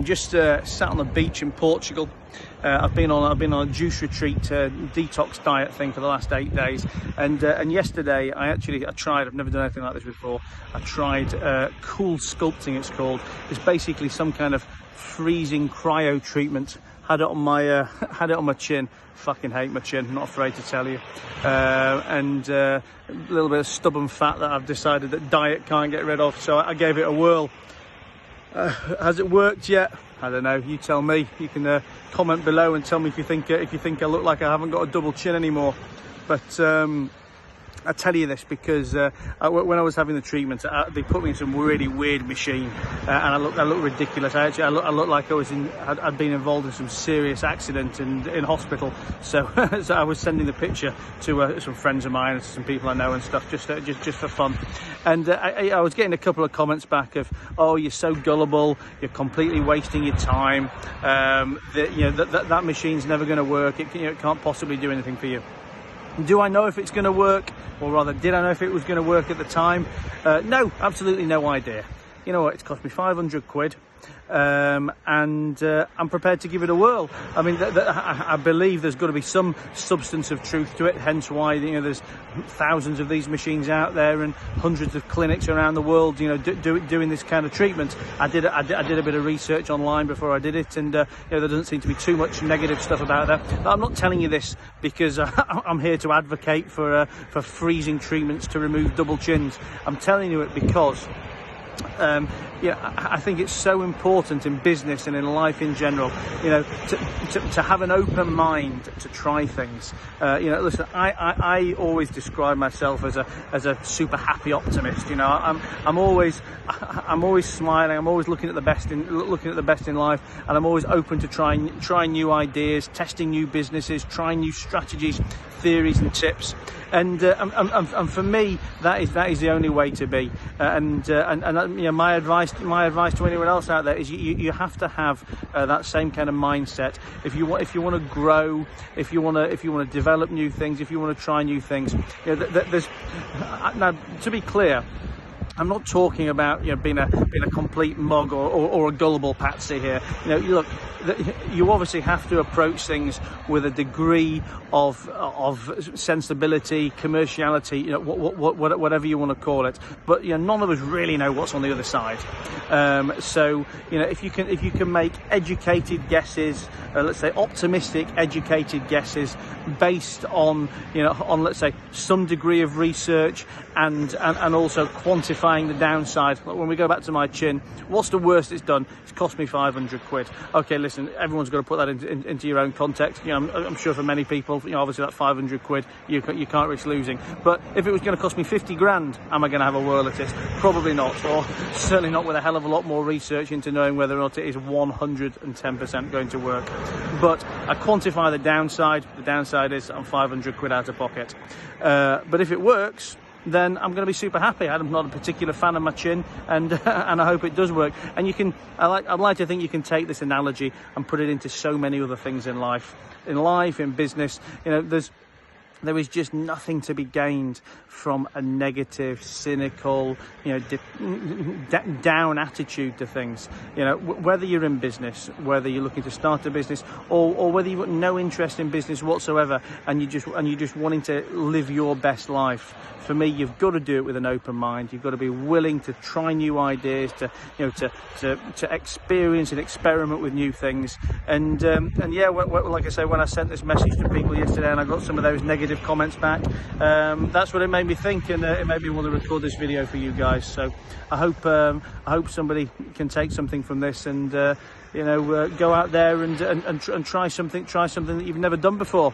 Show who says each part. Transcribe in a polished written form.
Speaker 1: just sat on the beach in Portugal. I've been on a juice retreat, detox diet thing for the last 8 days, and yesterday I tried. I've never done anything like this before. I tried cool sculpting. It's called. It's basically some kind of freezing cryo treatment. Had it on my chin. Fucking hate my chin, not afraid to tell you. And a little bit of stubborn fat that I've decided that diet can't get rid of. So I gave it a whirl. Has it worked yet? I don't know. You tell me. You can comment below and tell me if you think I look like I haven't got a double chin anymore. But I tell you this because when I was having the treatment, they put me in some really weird machine, and I look ridiculous. I looked like I'd been involved in some serious accident and in hospital. So, so I was sending the picture to some friends of mine and some people I know and stuff, just for fun. And I was getting a couple of comments back of, "Oh, you're so gullible. You're completely wasting your time. That machine's never going to work. It can't possibly do anything for you." Do I know if it's going to work? Or rather, did I know if it was going to work at the time? No, absolutely no idea. You know what? It's cost me 500 quid. And I'm prepared to give it a whirl. I mean, I believe there's got to be some substance of truth to it, hence why there's thousands of these machines out there and hundreds of clinics around the world doing this kind of treatment. I did a bit of research online before I did it, and there doesn't seem to be too much negative stuff about that. But I'm not telling you this because I'm here to advocate for freezing treatments to remove double chins. I'm telling you it because I think it's so important in business and in life in general, to have an open mind to try things. Listen, I always describe myself as a super happy optimist. I'm always smiling. I'm always looking at the best in life, and I'm always open to trying new ideas, testing new businesses, trying new strategies, theories and tips. And for me, that is the only way to be. My advice to anyone else out there is you have to have that same kind of mindset. If you want to grow, if you want to develop new things, if you want to try new things. Now, to be clear, I'm not talking about being a complete mug or a gullible patsy here. Look, you obviously have to approach things with a degree of sensibility, commerciality, whatever you want to call it. But none of us really know what's on the other side. So if you can make educated guesses, let's say optimistic, educated guesses based on let's say some degree of research and also quantifying the downside. When we go back to my chin, what's the worst it's done? It's cost me 500 quid. Okay, listen, everyone's got to put that into your own context. I'm sure for many people, obviously that 500 quid you can't risk losing. But if it was going to cost me 50 grand, am I going to have a whirl at it? Probably not, or certainly not with a hell of a lot more research into knowing whether or not it is 110% going to work. But I quantify the downside. The downside is I'm 500 quid out of pocket. But if it works, then I'm going to be super happy. I'm not a particular fan of my chin, and and I hope it does work. And I'd like to think you can take this analogy and put it into so many other things in life, in business. There is just nothing to be gained from a negative, cynical, down attitude to things. Whether you're in business, whether you're looking to start a business, or whether you've got no interest in business whatsoever, and you're just wanting to live your best life. For me, you've got to do it with an open mind. You've got to be willing to try new ideas, to experience and experiment with new things. And yeah, like I say, when I sent this message to people yesterday, and I got some of those negative comments back, that's what it made me think, and it made me want to record this video for you guys. So I hope somebody can take something from this and go out there and try something that you've never done before.